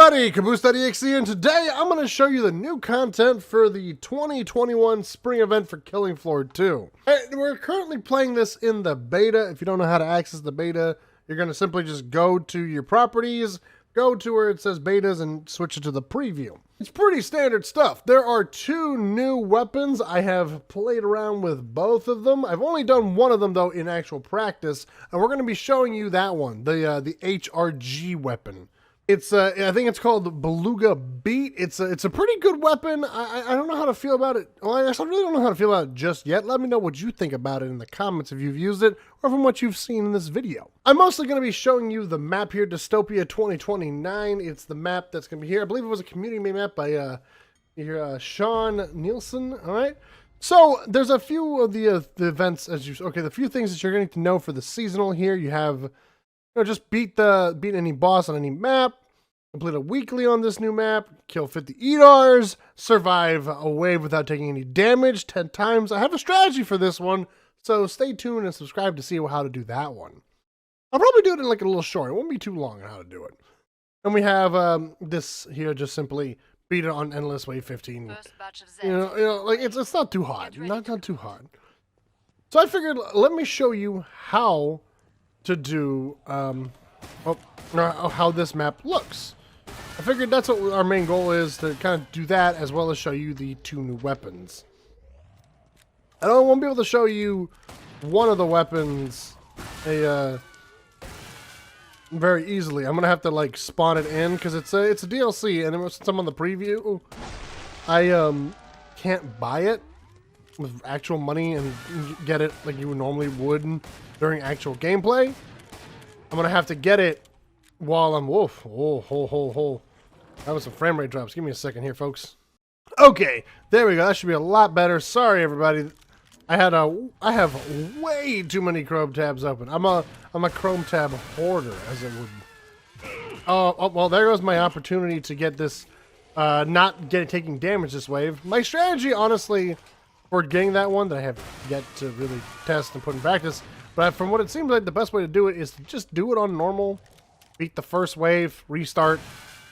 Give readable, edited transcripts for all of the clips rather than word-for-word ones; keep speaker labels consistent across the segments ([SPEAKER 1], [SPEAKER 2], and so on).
[SPEAKER 1] everybody, CabooseDOTexe, and today I'm going to show you the new content for the 2021 spring event for Killing Floor 2. We're currently playing this in the beta. If you don't know how to access the beta, you're going to simply just go to your properties, go to where it says betas, and switch it to the preview. It's pretty standard stuff. There are two new weapons. I have played around with both of them. I've only done one of them, though, in actual practice, and we're going to be showing you that one, the HRG weapon. It's I think it's called the Beluga Beat. It's a pretty good weapon. I don't know how to feel about it. Well, I actually really don't know how to feel about it just yet. Let me know what you think about it in the comments if you've used it or from what you've seen in this video. I'm mostly going to be showing you the map here, Dystopia 2029. It's the map that's going to be here. I believe it was a community made map by Sean Nielsen. All right. So there's a few of the events the few things that you're going to know for the seasonal here. You have just beat any boss on any map, complete a weekly on this new map, kill 50 EDARs, survive a wave without taking any damage 10 times. I have a strategy for this one, so stay tuned and subscribe to see how to do that one. I'll probably do it in like a little short. It won't be too long on how to do it. And we have this here, just simply beat it on endless wave 15. Like it's not too hard, not too hard. So I figured let me show you how to do how this map looks. I figured that's what our main goal is, to kind of do that as well as show you the two new weapons. I won't be able to show you one of the weapons very easily. I'm gonna have to like spawn it in because it's a DLC, and since I'm on the preview, I can't buy it with actual money and get it like you normally would during actual gameplay. I'm gonna have to get it while I'm that was some frame rate drops. Give me a second here, folks. Okay, there we go. That should be a lot better. Sorry, everybody. I have way too many Chrome tabs open. I'm a Chrome tab hoarder, as it would. Oh, well, there goes my opportunity to get this, taking damage this wave. My strategy, honestly, for getting that one that I have yet to really test and put in practice, but from what it seems like the best way to do it is to just do it on normal, beat the first wave, restart,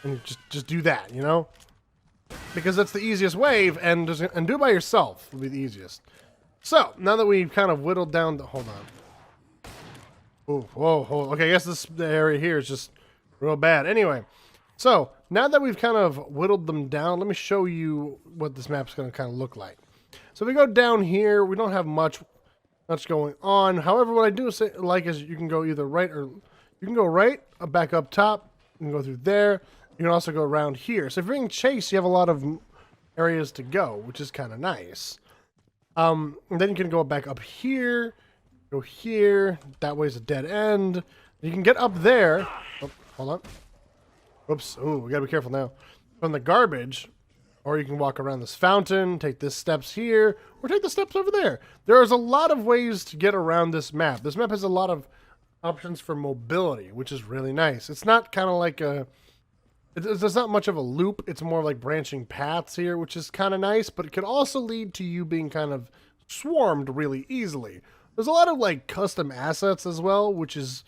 [SPEAKER 1] and just do that, you know? Because that's the easiest wave, and do it by yourself will be the easiest. So, now that we've kind of whittled down the... Hold on. Ooh, whoa. Okay, I guess the area here is just real bad. Anyway, so, now that we've kind of whittled them down, let me show you what this map's going to kind of look like. So if we go down here, we don't have much going on. However, what I do like is you can go either right or... You can go right, back up top. You can go through there. You can also go around here. So if you're being chased, you have a lot of areas to go, which is kind of nice. And then you can go back up here, go here. That way's a dead end. You can get up there. Oh, hold on. Oops. Ooh, we gotta be careful now. From the garbage, or you can walk around this fountain, take the steps here, or take the steps over there. There is a lot of ways to get around this map. This map has a lot of options for mobility, which is really nice. It's not kind of like it's not much of a loop. It's more like branching paths here, which is kind of nice, but it could also lead to you being kind of swarmed really easily. There's a lot of like custom assets as well, which is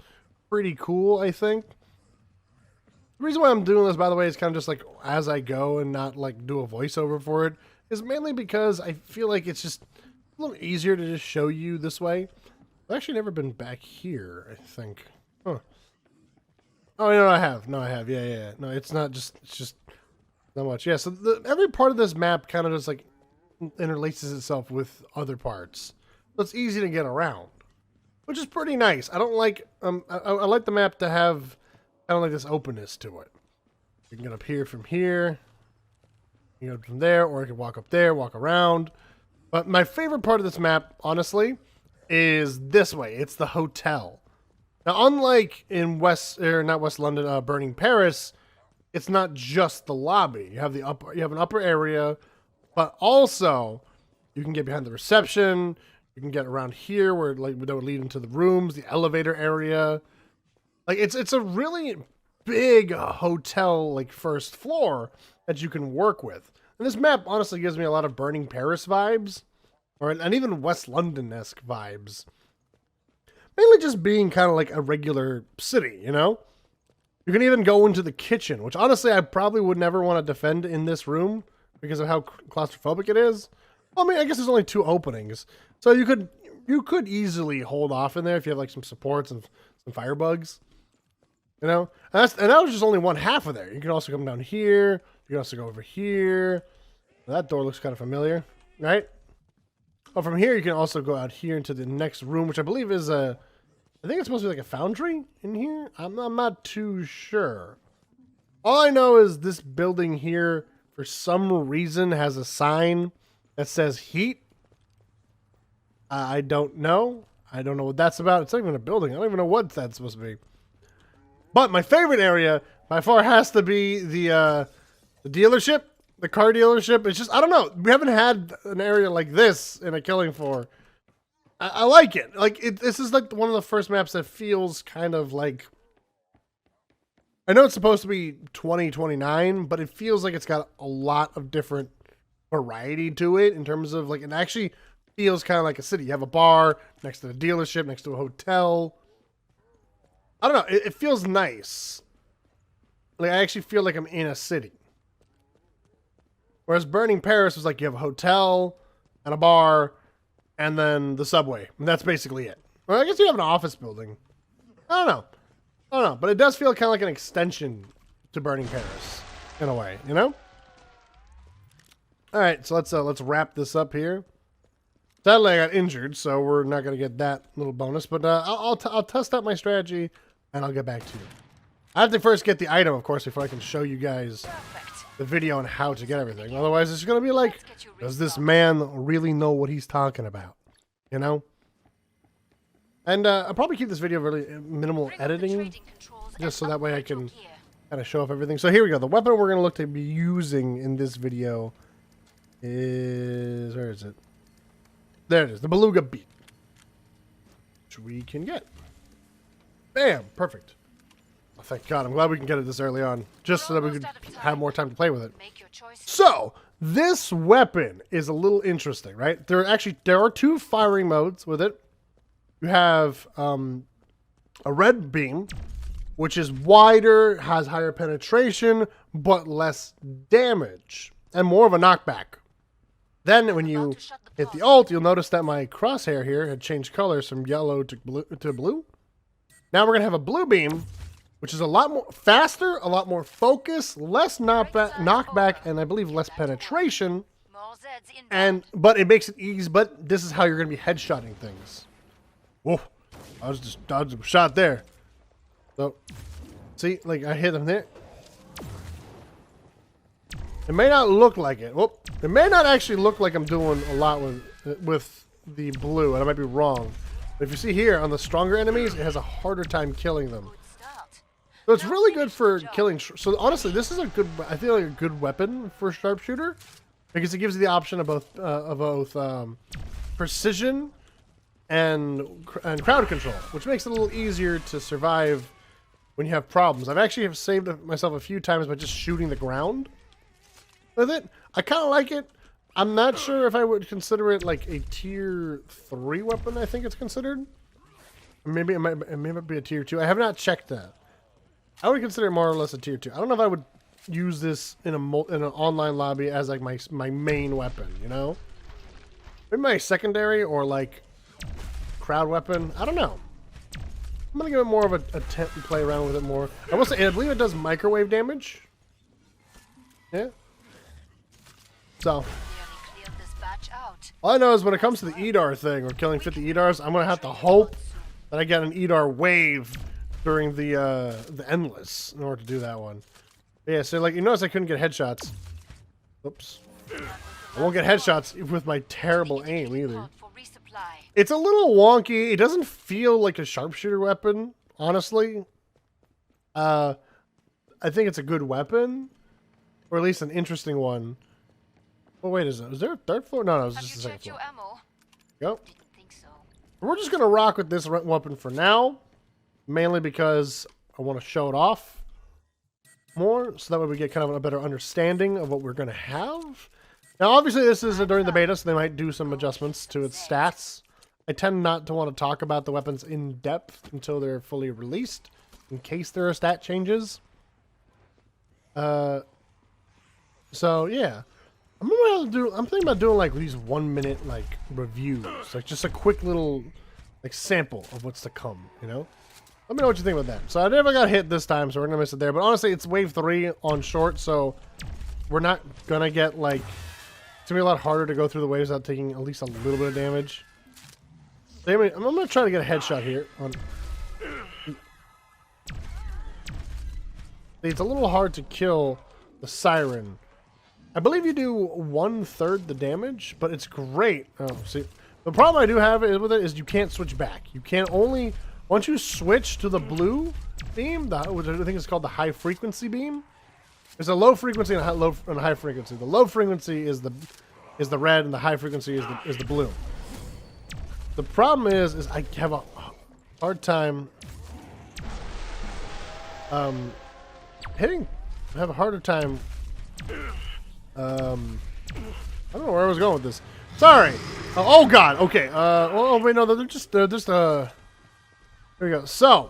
[SPEAKER 1] pretty cool, I think. The reason why I'm doing this, by the way, is kind of just like as I go and not like do a voiceover for it, is mainly because I feel like it's just a little easier to just show you this way. I've actually never been back here, I think. Huh. Oh, no, I have. No, I have. Yeah. No, it's just not much. Yeah, so every part of this map kind of just like interlaces itself with other parts. So it's easy to get around, which is pretty nice. I don't like, I like the map to have kind of like this openness to it. You can get up here from here. You can go from there, or you can walk up there, walk around. But my favorite part of this map, honestly, is this way. It's the hotel. Now, unlike in not West London, Burning Paris, it's not just the lobby. You have an upper area, but also you can get behind the reception. You can get around here where like that would lead into the rooms, the elevator area. Like it's a really big hotel, like first floor that you can work with. And this map honestly gives me a lot of Burning Paris vibes, and even West London-esque vibes. Mainly just being kind of like a regular city, you know? You can even go into the kitchen, which honestly I probably would never want to defend in this room because of how claustrophobic it is. Well, I mean, I guess there's only 2 openings, so you could easily hold off in there if you have like some supports and some firebugs, you know. And that was just only one half of there. You can also come down here. You can also go over here. That door looks kind of familiar, right? Oh, from here you can also go out here into the next room, which I believe is a. I think it's supposed to be like a foundry in here. I'm not too sure. All I know is this building here, for some reason, has a sign that says heat. I don't know. I don't know what that's about. It's not even a building. I don't even know what that's supposed to be. But my favorite area by far has to be the dealership, the car dealership. It's just, I don't know. We haven't had an area like this in a Killing Floor. I like it. Like, this is like one of the first maps that feels kind of like... I know it's supposed to be 2029, but it feels like it's got a lot of different variety to it in terms of, like, it actually feels kind of like a city. You have a bar next to the dealership, next to a hotel. I don't know. It feels nice. Like, I actually feel like I'm in a city. Whereas Burning Paris was like you have a hotel and a bar and then the subway. And that's basically it. Well, I guess you have an office building. I don't know. But it does feel kind of like an extension to Burning Paris in a way, you know? All right, so let's wrap this up here. Sadly, I got injured, so we're not going to get that little bonus. But I'll test out my strategy, and I'll get back to you. I have to first get the item, of course, before I can show you guys the video on how to get everything. Otherwise, it's going to be like, does this man really know what he's talking about? You know? And I'll probably keep this video really minimal editing, just so that way I can kind of show off everything. So here we go. The weapon we're going to look to be using in this video is... Where is it? There it is. The Beluga Beat. Which we can get. Bam! Perfect. Oh, thank God. I'm glad we can get it this early on. Just so that we could have more time to play with it. So, this weapon is a little interesting, right? There are 2 firing modes with it. You have a red beam, which is wider, has higher penetration, but less damage, and more of a knockback. Then when you hit the ult, you'll notice that my crosshair here had changed colors from yellow to blue. Now we're going to have a blue beam, which is a lot more faster, a lot more focus, less knockback, and I believe less penetration. But it makes it easy, but this is how you're going to be headshotting things. Whoa, I was just dodging a shot there. So, see, like I hit him there. It may not look like it. Whoop. It may not actually look like I'm doing a lot with the blue, and I might be wrong. But if you see here, on the stronger enemies, it has a harder time killing them. So it's really good for killing. So honestly, this is I feel like a good weapon for sharpshooter, because it gives you the option of both precision and crowd control, which makes it a little easier to survive when you have problems. I've actually saved myself a few times by just shooting the ground with it. I kind of like it. I'm not sure if I would consider it like a tier 3 weapon. I think it's considered. Maybe it might be a tier 2. I have not checked that. I would consider it more or less a tier 2. I don't know if I would use this in an online lobby as like my main weapon, you know? Maybe my secondary or like crowd weapon. I don't know. I'm gonna give it more of a attempt and play around with it more. I will say, I believe it does microwave damage. Yeah. So, all I know is when it comes to the EDAR thing, or killing 50 EDARs, I'm gonna have to hope that I get an EDAR wave during the endless in order to do that one. But yeah, so like you notice I couldn't get headshots. Oops. I won't get headshots with my terrible aim either. It's a little wonky. It doesn't feel like a sharpshooter weapon, honestly. I think it's a good weapon, or at least an interesting one. Oh wait, is there a 3rd floor? No, it was just the 2nd floor. Yep. We're just gonna rock with this weapon for now, mainly because I want to show it off more, so that way we get kind of a better understanding of what we're gonna have. Now, obviously, this is during the beta, so they might do some adjustments to its stats. I tend not to want to talk about the weapons in depth until they're fully released, in case there are stat changes. So yeah, I'm thinking about doing like these 1 minute like reviews, like just a quick little like sample of what's to come. You know, let me know what you think about that. So I never got hit this time, so we're gonna miss it there. But honestly, it's wave 3 on short, so we're not gonna get like. It's gonna be a lot harder to go through the waves without taking at least a little bit of damage. So anyway, I'm gonna try to get a headshot here. It's a little hard to kill the siren. I believe you do 1/3 the damage, but it's great. Oh, see, the problem I do have with it is you can't switch back. You can't only once you switch to the blue beam, which I think is called the high frequency beam. There's a low frequency and a high frequency. The low frequency is the red, and the high frequency is the blue. The problem is I have a hard time hitting. I have a harder time. I don't know where I was going with this. Sorry. Oh God. Okay. Oh wait, no, they're just. There we go. So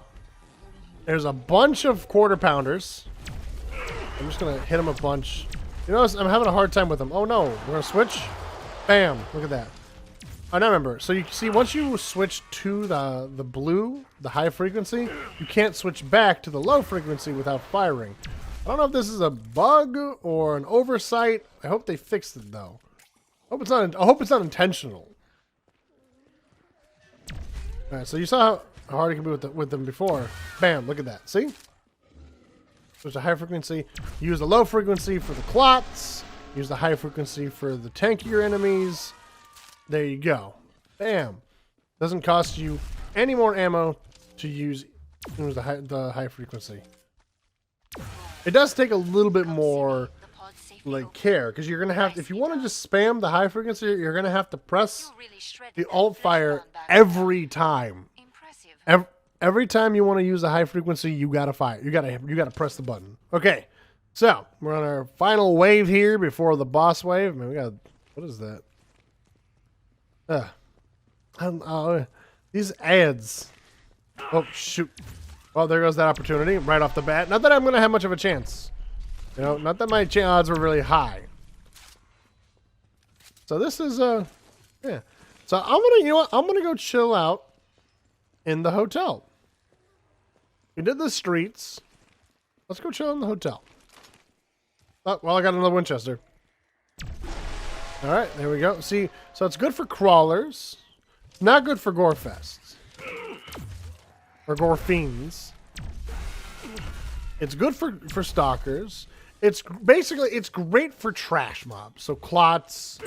[SPEAKER 1] there's a bunch of quarter pounders. I'm just gonna hit them a bunch. You notice I'm having a hard time with them. Oh no, we're gonna switch. Bam! Look at that. I now remember. So you see, once you switch to the blue, the high frequency, you can't switch back to the low frequency without firing. I don't know if this is a bug or an oversight. I hope they fixed it though. I hope it's not intentional. All right. So you saw how hard it can be with them before. Bam! Look at that. See? There's a high frequency. Use the low frequency for the clots. Use the high frequency for the tankier enemies. There you go. Bam. Doesn't cost you any more ammo to use the high frequency. It does take a little bit more like care, because you're gonna have, if you want to just spam the high frequency, you're gonna have to press the alt fire every time. Every time you want to use a high frequency, you gotta fire. You gotta press the button. Okay, so we're on our final wave here before the boss wave. Man, we got, what is that? These ads. Oh shoot! Well, there goes that opportunity right off the bat. Not that I'm gonna have much of a chance. You know, not that my odds were really high. So this is yeah. So I'm gonna, you know what? I'm gonna go chill out in the hotel. We did the streets. Let's go chill in the hotel. Oh, well, I got another Winchester. All right, there we go. See, so it's good for crawlers. Not good for gore fests. Or gore fiends. It's good for stalkers. It's basically, it's great for trash mobs. So clots,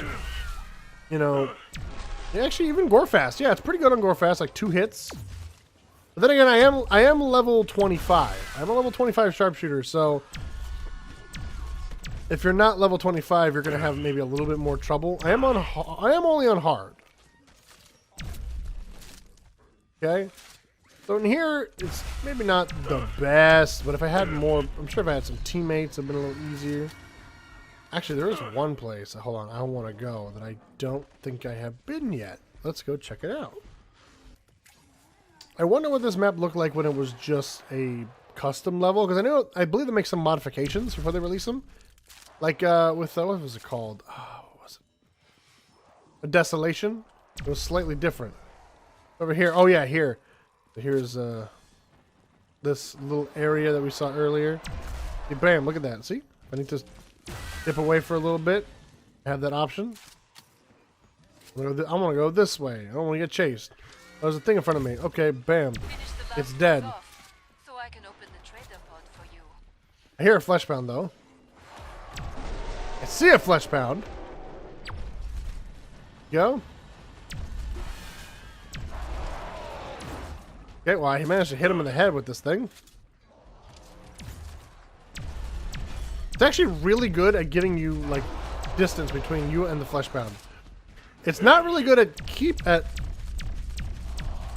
[SPEAKER 1] you know, actually even gore fast. Yeah, it's pretty good on gore fast, like 2 hits. But then again, I am level 25. I'm a level 25 sharpshooter, so if you're not level 25, you're gonna have maybe a little bit more trouble. I am only on hard. Okay, so in here it's maybe not the best, but if I had more, I'm sure if I had some teammates, it'd been a little easier. Actually, there is one place. Hold on, I want to go that I don't think I have been yet. Let's go check it out. I wonder what this map looked like when it was just a custom level, because I believe they make some modifications before they release them. Like with what was it called? Oh, what was it? A Desolation. It was slightly different. Over here. Oh yeah, here. Here's this little area that we saw earlier. Hey, bam! Look at that. See? I need to dip away for a little bit. I have that option. I want to go this way. I don't want to get chased. There's a thing in front of me. Okay, bam. It's dead.
[SPEAKER 2] So I can open the trader pod for you.
[SPEAKER 1] I hear a flesh pound though. I see a flesh pound. Go. Okay, well, he managed to hit him in the head with this thing. It's actually really good at getting you like distance between you and the flesh pound. It's not really good at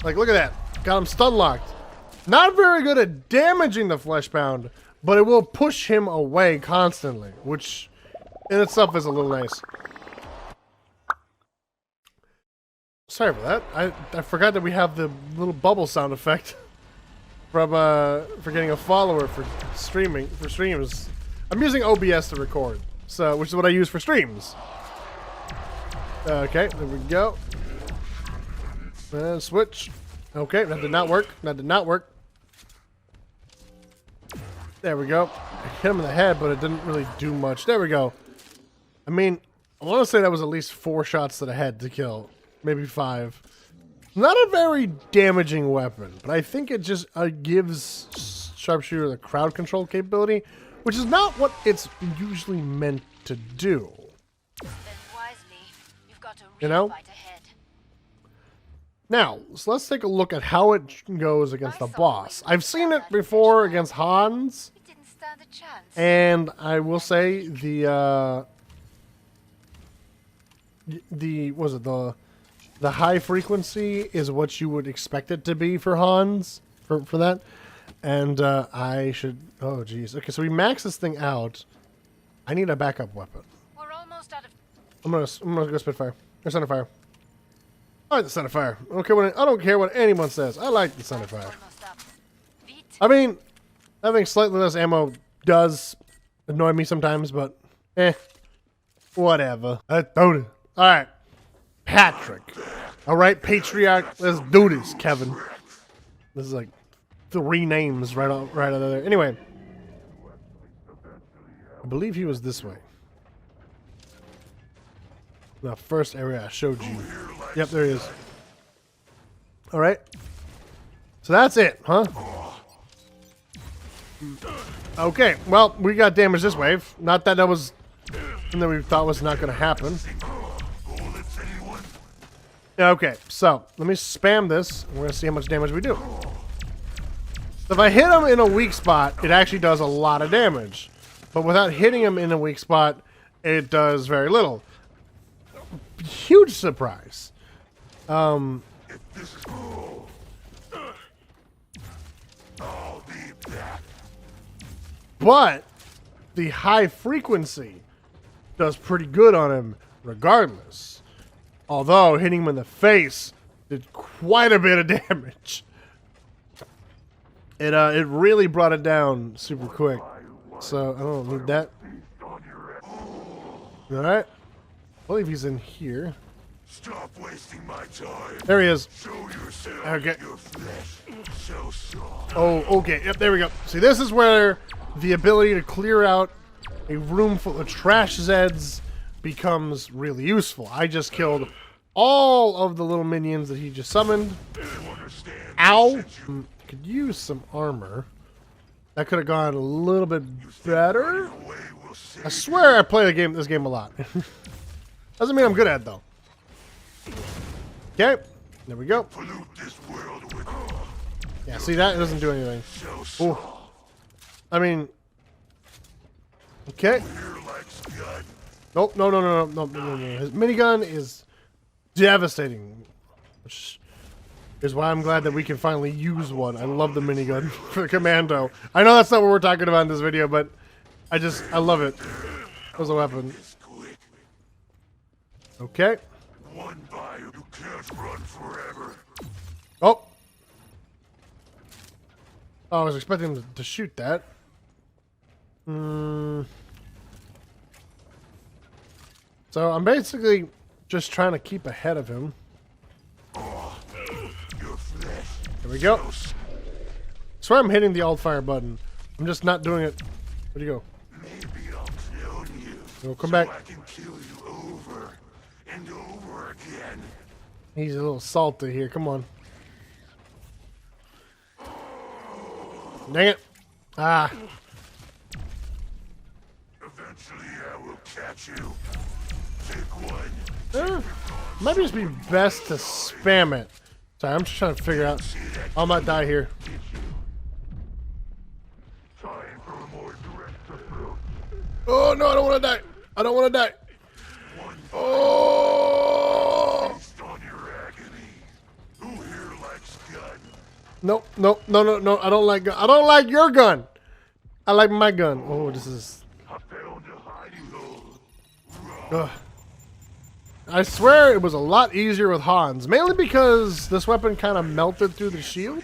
[SPEAKER 1] like, look at that. Got him stun locked. Not very good at damaging the flesh pound, but it will push him away constantly, which in itself is a little nice. Sorry for that. I forgot that we have the little bubble sound effect. from for getting a follower for streams. I'm using OBS to record, so which is what I use for streams. Okay, there we go. And switch. Okay, that did not work. That did not work. There we go. I hit him in the head, but it didn't really do much. There we go. I mean, I want to say that was at least 4 shots to the head to kill. Maybe 5. Not a very damaging weapon, but I think it just gives Sharpshooter the crowd control capability, which is not what it's usually meant to do.
[SPEAKER 2] Spend wisely. You've got a
[SPEAKER 1] You
[SPEAKER 2] real
[SPEAKER 1] know?
[SPEAKER 2] fight ahead.
[SPEAKER 1] Now, so let's take a look at how it goes against the boss. I've seen it before against Hans,
[SPEAKER 2] It didn't stand a chance.
[SPEAKER 1] and I will say the high frequency is what you would expect it to be for Hans for that. And I should oh geez. Okay, so we max this thing out. I need a backup weapon.
[SPEAKER 2] We're almost out of
[SPEAKER 1] I'm gonna go Spitfire. Or Centerfire. I like the Centerfire. I don't care what anyone says. I like the Centerfire.
[SPEAKER 2] almost up. Beat.
[SPEAKER 1] I mean, having slightly less ammo does annoy me sometimes, but whatever. Alright. Patrick. Alright, Patriarch. Let's do this, Kevin. This is like 3 names right out of there. Anyway. I believe he was this way. The first area I showed you. Yep, there he is. Alright. So that's it, huh? Okay, well, we got damage this wave. Not that was something that we thought was not going to happen. Okay, so let me spam this. We're going to see how much damage we do. So if I hit him in a weak spot, it actually does a lot of damage. But without hitting him in a weak spot, it does very little. Huge surprise. But the high frequency does pretty good on him regardless. Although hitting him in the face did quite a bit of damage. It really brought it down super quick. So I don't need that. Alright. I believe he's in here.
[SPEAKER 3] Stop wasting my time.
[SPEAKER 1] There he is.
[SPEAKER 3] Show yourself.
[SPEAKER 1] Okay.
[SPEAKER 3] Your flesh so soft.
[SPEAKER 1] Oh, okay. Yep, there we go. See, this is where the ability to clear out a room full of trash Zeds becomes really useful. I just killed all of the little minions that he just summoned. Ow! Could use some armor. That could have gone a little bit better. I swear I play this game a lot. Doesn't mean I'm good at it, though. Okay. There we go. Yeah, see, that doesn't do anything. Ooh. I mean... Okay. Nope, no. His minigun is devastating. Which is why I'm glad that we can finally use one. I love the minigun for the Commando. I know that's not what we're talking about in this video, but I love it as a weapon. Okay.
[SPEAKER 3] One by you can't run forever.
[SPEAKER 1] Oh. Oh, I was expecting him to shoot that. So I'm basically just trying to keep ahead of him. There we go. Swear I'm hitting the alt fire button. I'm just not doing it. Where'd you go?
[SPEAKER 3] Maybe I'll clone you.
[SPEAKER 1] We'll come back.
[SPEAKER 3] I can kill you over and over again.
[SPEAKER 1] He's a little salty here. Come on. Dang it. Ah.
[SPEAKER 3] Eventually I will catch you. Take one.
[SPEAKER 1] Might just be best to spam it. Sorry, I'm just trying to figure out. I might die here.
[SPEAKER 3] Time for a more direct approach.
[SPEAKER 1] Oh no, I don't want to die. I don't want to die. Oh.
[SPEAKER 3] Based on your agony. Who here likes gun?
[SPEAKER 1] No. I don't like gun. I don't like your gun. I like my gun. Oh, this is.
[SPEAKER 3] I found a hiding hole.
[SPEAKER 1] Ugh. I swear it was a lot easier with Hans, mainly because this weapon kind of melted through the shield.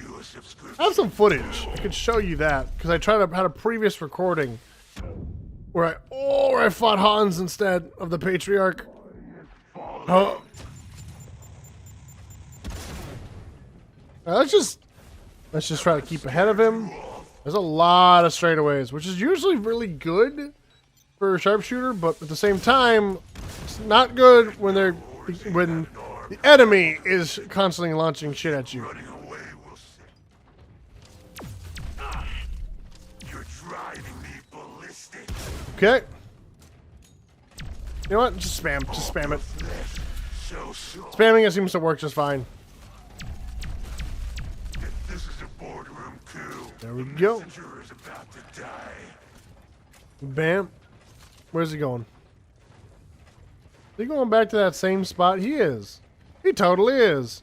[SPEAKER 1] I have some footage. I could show you that because I had a previous recording where I fought Hans instead of the Patriarch. Oh. Let's just try to keep ahead of him. There's a lot of straightaways, which is usually really good for a sharpshooter, but at the same time, it's not good when the enemy is constantly launching shit at you.
[SPEAKER 3] Running away will You're driving me ballistic.
[SPEAKER 1] Okay. You know what? Just spam. Just spam it.
[SPEAKER 3] So soft.
[SPEAKER 1] Spamming it seems to work just fine.
[SPEAKER 3] This is a boardroom coup.
[SPEAKER 1] There we go.
[SPEAKER 3] Messenger is about to die.
[SPEAKER 1] Bam. Where's he going? Is he going back to that same spot? He is. He totally is.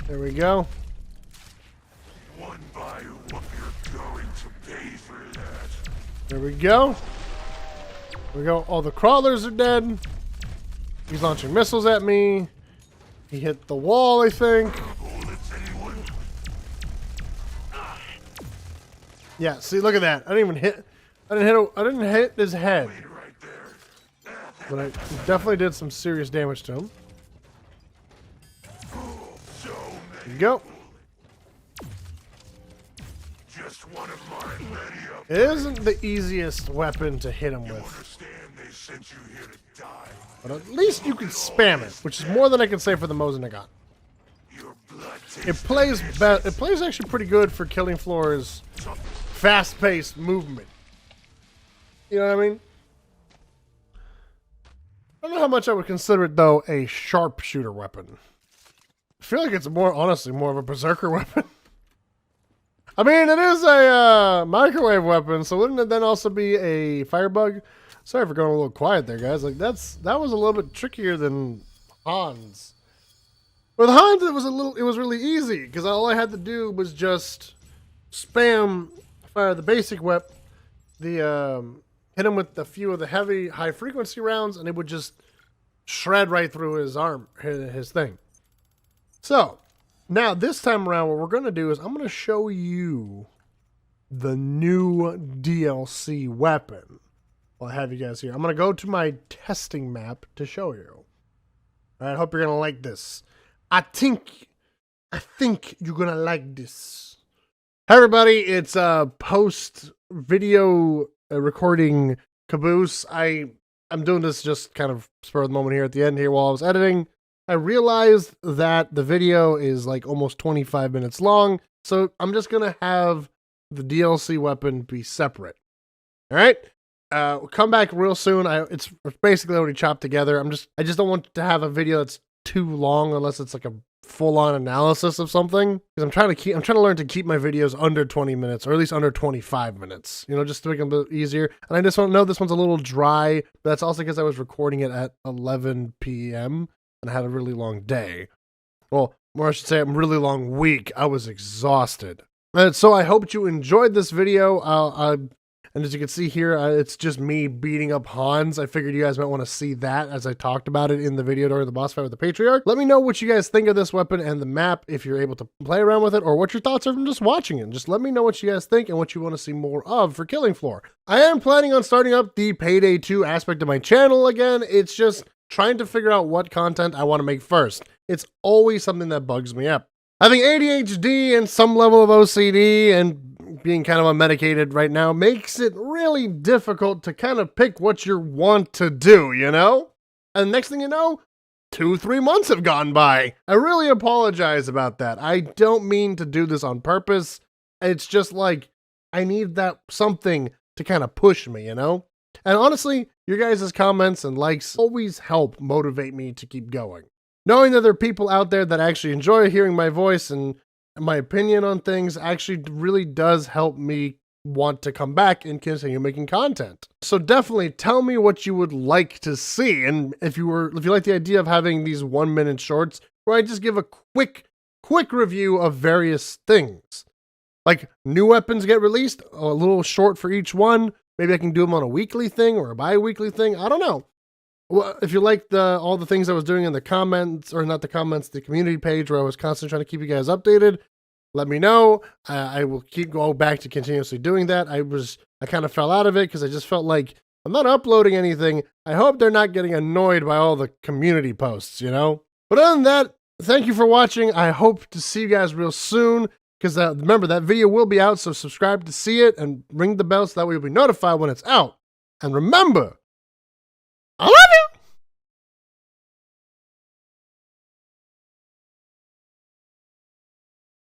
[SPEAKER 1] There we go.
[SPEAKER 3] One by one, you're going to pay for that.
[SPEAKER 1] There we go. There we go. All the crawlers are dead. He's launching missiles at me. He hit the wall, I think.
[SPEAKER 3] Bullets, anyone?
[SPEAKER 1] Yeah, see, look at that. I didn't hit his head.
[SPEAKER 3] Wait right there.
[SPEAKER 1] But I definitely did some serious damage to him.
[SPEAKER 3] So
[SPEAKER 1] There
[SPEAKER 3] many.
[SPEAKER 1] you go.
[SPEAKER 3] Just one of mine ready up.
[SPEAKER 1] It isn't the easiest weapon to hit him with,
[SPEAKER 3] Understand they sent you here to die.
[SPEAKER 1] but at least you can spam it, which is more than I can say for the Mosin Nagant.
[SPEAKER 3] Your blood
[SPEAKER 1] It plays actually pretty good for killing floors, fast-paced movement. You know what I mean? I don't know how much I would consider it though a sharpshooter weapon. I feel like it's honestly more of a berserker weapon. I mean, it is a microwave weapon, so wouldn't it then also be a firebug? Sorry for going a little quiet there, guys. Like that was a little bit trickier than Hans. With Hans, it was really easy because all I had to do was just spam fire the basic whip, hit him with a few of the heavy high frequency rounds, and it would just shred right through his arm, his thing. So now this time around, what we're gonna do is I'm gonna show you the new DLC weapon. Well, I have you guys here. I'm gonna go to my testing map to show you. All right, hope you're gonna like this. I think you're gonna like this. Hi everybody, it's post video recording Caboose. I'm doing this just kind of spur of the moment here at the end here while I was editing. I realized that the video is like almost 25 minutes long, so I'm just gonna have the DLC weapon be separate. All right, we'll come back real soon. It's basically already chopped together. I just don't want to have a video that's too long unless it's like a full-on analysis of something, because I'm trying to learn to keep my videos under 20 minutes or at least under 25 minutes, you know, just to make them a bit easier. And I just don't know, this one's a little dry, but that's also because I was recording it at 11 p.m. and I had a really long day. Well, or I should say a really long week. I was exhausted. And so I hope you enjoyed this video. And as you can see here, it's just me beating up Hans. I figured you guys might want to see that as I talked about it in the video during the boss fight with the Patriarch. Let me know what you guys think of this weapon and the map, if you're able to play around with it, or what your thoughts are from just watching it. Just let me know what you guys think and what you want to see more of for Killing Floor. I am planning on starting up the Payday 2 aspect of my channel again. It's just trying to figure out what content I want to make first. It's always something that bugs me up. Having ADHD and some level of OCD and being kind of unmedicated right now makes it really difficult to kind of pick what you want to do, you know? And next thing you know, 2-3 months have gone by. I really apologize about that. I don't mean to do this on purpose. It's just like, I need that something to kind of push me, you know? And honestly, your guys' comments and likes always help motivate me to keep going. Knowing that there are people out there that actually enjoy hearing my voice and my opinion on things actually really does help me want to come back and continue making content. So definitely tell me what you would like to see. And if you like the idea of having these 1-minute shorts where I just give a quick review of various things. like new weapons get released, a little short for each one. Maybe I can do them on a weekly thing or a bi-weekly thing. I don't know. Well, if you like all the things I was doing in the comments, or not the comments, the community page where I was constantly trying to keep you guys updated, let me know. I will keep going back to continuously doing that. I kind of fell out of it because I just felt like I'm not uploading anything. I hope they're not getting annoyed by all the community posts, you know? But other than that, thank you for watching. I hope to see you guys real soon, because remember, that video will be out, so subscribe to see it and ring the bell so that way you'll be notified when it's out. And remember, I love you!